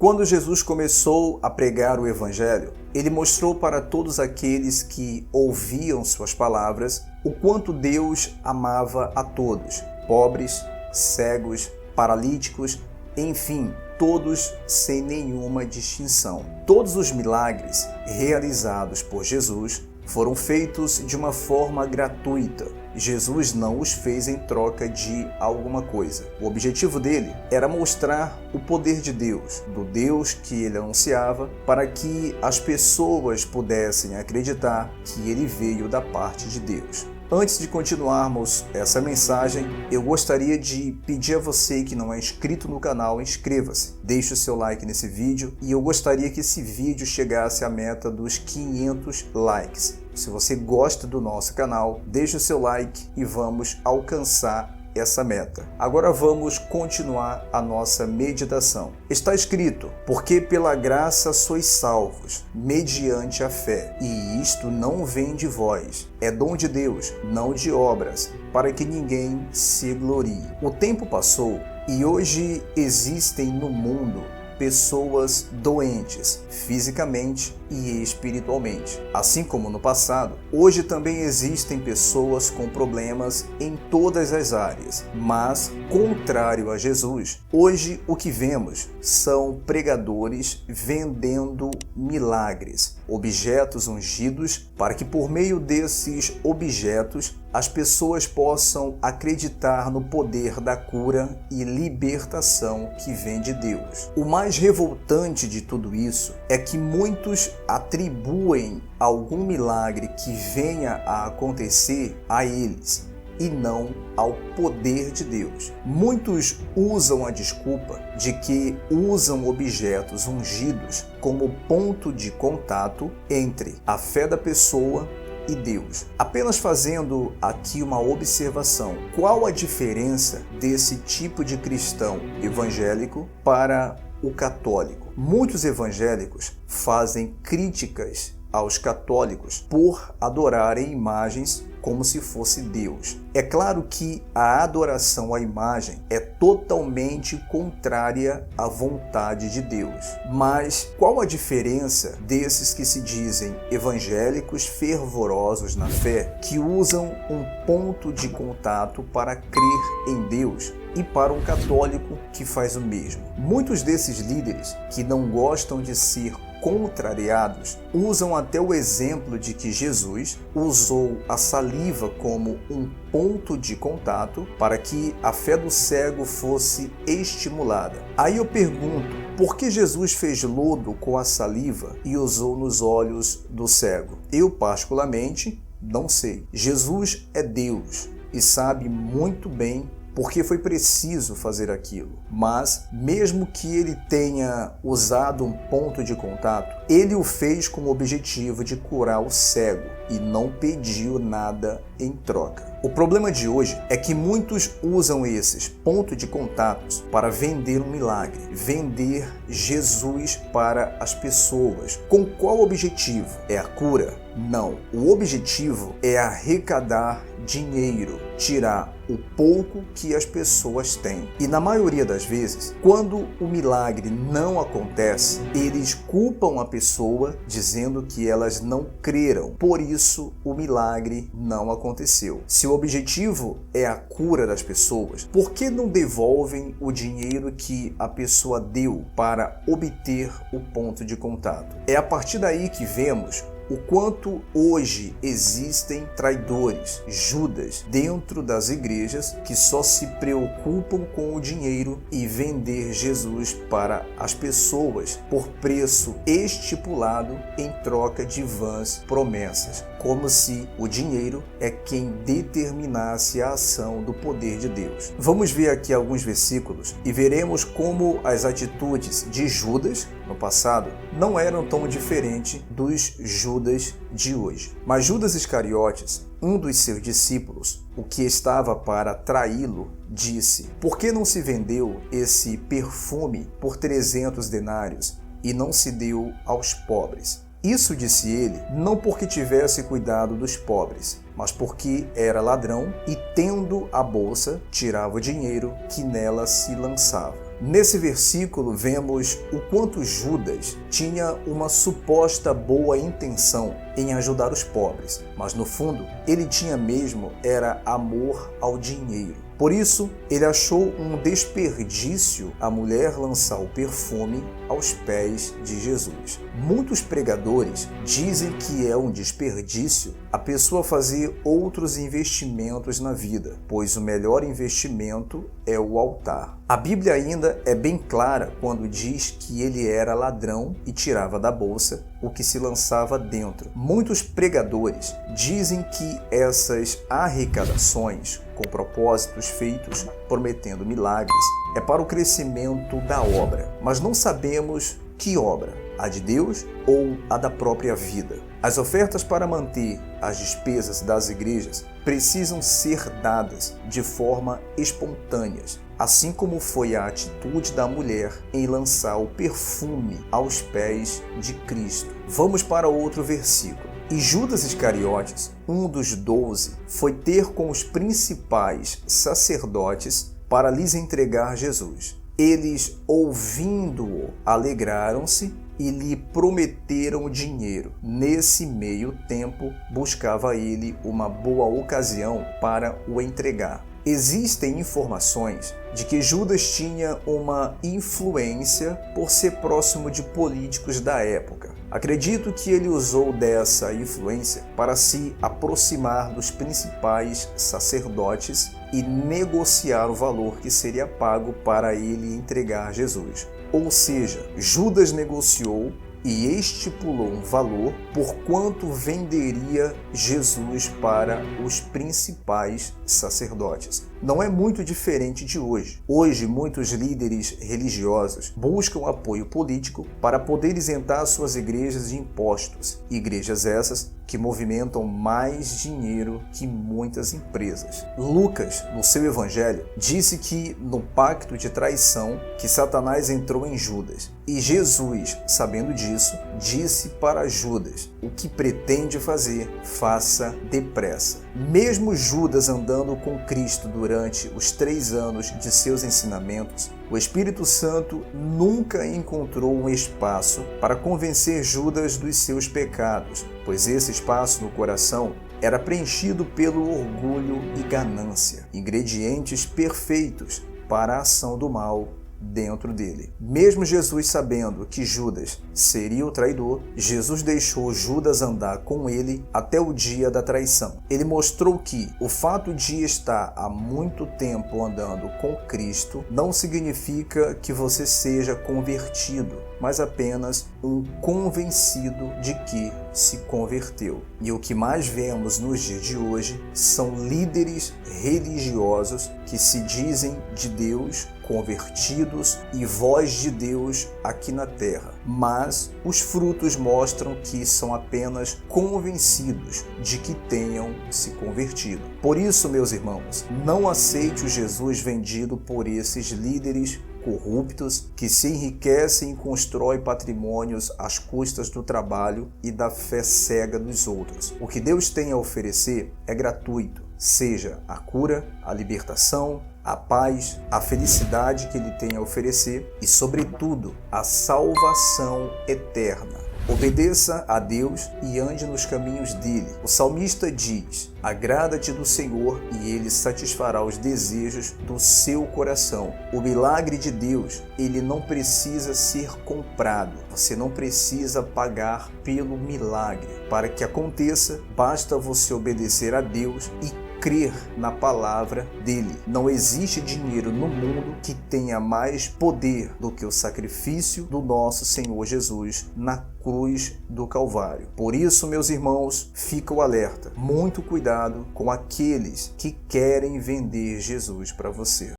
Quando Jesus começou a pregar o Evangelho, ele mostrou para todos aqueles que ouviam suas palavras o quanto Deus amava a todos, pobres, cegos, paralíticos, enfim, todos sem nenhuma distinção. Todos os milagres realizados por Jesus foram feitos de uma forma gratuita. Jesus não os fez em troca de alguma coisa. O objetivo dele era mostrar o poder de Deus, do Deus que ele anunciava, para que as pessoas pudessem acreditar que ele veio da parte de Deus. Antes de continuarmos essa mensagem, eu gostaria de pedir a você que não é inscrito no canal, inscreva-se, deixe o seu like nesse vídeo e eu gostaria que esse vídeo chegasse à meta dos 500 likes. Se você gosta do nosso canal, deixe o seu like e vamos alcançar essa meta. Agora vamos continuar a nossa meditação. Está escrito: porque pela graça sois salvos, mediante a fé, e isto não vem de vós, é dom de Deus, não de obras, para que ninguém se glorie. O tempo passou e hoje existem no mundo pessoas doentes, fisicamente e espiritualmente. Assim como no passado, hoje também existem pessoas com problemas em todas as áreas. Mas, contrário a Jesus, hoje o que vemos são pregadores vendendo milagres, objetos ungidos, para que por meio desses objetos as pessoas possam acreditar no poder da cura e libertação que vem de Deus. O mais revoltante de tudo isso é que muitos atribuem algum milagre que venha a acontecer a eles e não ao poder de Deus. Muitos usam a desculpa de que usam objetos ungidos como ponto de contato entre a fé da pessoa e Deus. Apenas fazendo aqui uma observação: qual a diferença desse tipo de cristão evangélico para o católico? Muitos evangélicos fazem críticas aos católicos por adorarem imagens como se fosse Deus. É claro que a adoração à imagem é totalmente contrária à vontade de Deus. Mas qual a diferença desses que se dizem evangélicos fervorosos na fé, que usam um ponto de contato para crer em Deus, e para um católico que faz o mesmo? Muitos desses líderes que não gostam de ser contrariados usam até o exemplo de que Jesus usou a saliva como um ponto de contato para que a fé do cego fosse estimulada. Aí eu pergunto, por que Jesus fez lodo com a saliva e usou nos olhos do cego? Eu, particularmente, não sei. Jesus é Deus e sabe muito bem porque foi preciso fazer aquilo. Mas, mesmo que ele tenha usado um ponto de contato, ele o fez com o objetivo de curar o cego e não pediu nada em troca. O problema de hoje é que muitos usam esses pontos de contatos para vender um milagre, vender Jesus para as pessoas. Com qual objetivo? É a cura? Não. O objetivo é arrecadar dinheiro, tirar o pouco que as pessoas têm. E na maioria das vezes, quando o milagre não acontece, eles culpam a pessoa dizendo que elas não creram. Por isso, o milagre não aconteceu. Se o objetivo é a cura das pessoas, por que não devolvem o dinheiro que a pessoa deu para obter o ponto de contato? É a partir daí que vemos o quanto hoje existem traidores, Judas, dentro das igrejas que só se preocupam com o dinheiro e vender Jesus para as pessoas por preço estipulado em troca de vãs promessas, como se o dinheiro é quem determinasse a ação do poder de Deus. Vamos ver aqui alguns versículos e veremos como as atitudes de Judas no passado não eram tão diferentes dos Judas de hoje. Mas Judas Iscariotes, um dos seus discípulos, o que estava para traí-lo, disse: por que não se vendeu esse perfume por 300 denários e não se deu aos pobres? Isso disse ele, não porque tivesse cuidado dos pobres, mas porque era ladrão e, tendo a bolsa, tirava o dinheiro que nela se lançava. Nesse versículo vemos o quanto Judas tinha uma suposta boa intenção em ajudar os pobres, mas no fundo ele tinha mesmo era amor ao dinheiro. Por isso, ele achou um desperdício a mulher lançar o perfume aos pés de Jesus. Muitos pregadores dizem que é um desperdício a pessoa fazer outros investimentos na vida, pois o melhor investimento é o altar. A Bíblia ainda é bem clara quando diz que ele era ladrão e tirava da bolsa o que se lançava dentro. Muitos pregadores dizem que essas arrecadações com propósitos feitos prometendo milagres é para o crescimento da obra, mas não sabemos que obra, a de Deus ou a da própria vida. As ofertas para manter as despesas das igrejas precisam ser dadas de forma espontânea, assim como foi a atitude da mulher em lançar o perfume aos pés de Cristo. Vamos para outro versículo. E Judas Iscariotes, um dos 12, foi ter com os principais sacerdotes para lhes entregar Jesus. Eles, ouvindo-o, alegraram-se e lhe prometeram dinheiro. Nesse meio tempo, buscava ele uma boa ocasião para o entregar. Existem informações de que Judas tinha uma influência por ser próximo de políticos da época. Acredito que ele usou dessa influência para se aproximar dos principais sacerdotes e negociar o valor que seria pago para ele entregar Jesus. Ou seja, Judas negociou e estipulou um valor por quanto venderia Jesus para os principais sacerdotes. Não é muito diferente de hoje. Hoje, muitos líderes religiosos buscam apoio político para poder isentar suas igrejas de impostos. Igrejas essas que movimentam mais dinheiro que muitas empresas. Lucas, no seu evangelho, disse que no pacto de traição que Satanás entrou em Judas. E Jesus, sabendo disso, disse para Judas: o que pretende fazer, faça depressa. Mesmo Judas andando com Cristo durante os 3 anos de seus ensinamentos, o Espírito Santo nunca encontrou um espaço para convencer Judas dos seus pecados, pois esse espaço no coração era preenchido pelo orgulho e ganância, ingredientes perfeitos para a ação do mal dentro dele. Mesmo Jesus sabendo que Judas seria o traidor, Jesus deixou Judas andar com ele até o dia da traição. Ele mostrou que o fato de estar há muito tempo andando com Cristo não significa que você seja convertido, mas apenas um convencido de que se converteu. E o que mais vemos nos dias de hoje são líderes religiosos que se dizem de Deus, convertidos e voz de Deus aqui na terra, mas os frutos mostram que são apenas convencidos de que tenham se convertido. Por isso, meus irmãos, não aceite o Jesus vendido por esses líderes corruptos que se enriquecem e constroem patrimônios às custas do trabalho e da fé cega dos outros. O que Deus tem a oferecer é gratuito, seja a cura, a libertação, a paz, a felicidade que Ele tem a oferecer e, sobretudo, a salvação eterna. Obedeça a Deus e ande nos caminhos dele. O salmista diz: agrada-te do Senhor e ele satisfará os desejos do seu coração. O milagre de Deus, ele não precisa ser comprado. Você não precisa pagar pelo milagre. Para que aconteça, basta você obedecer a Deus e crer na palavra dele. Não existe dinheiro no mundo que tenha mais poder do que o sacrifício do nosso Senhor Jesus na cruz do Calvário. Por isso, meus irmãos, fica o alerta. Muito cuidado com aqueles que querem vender Jesus para você.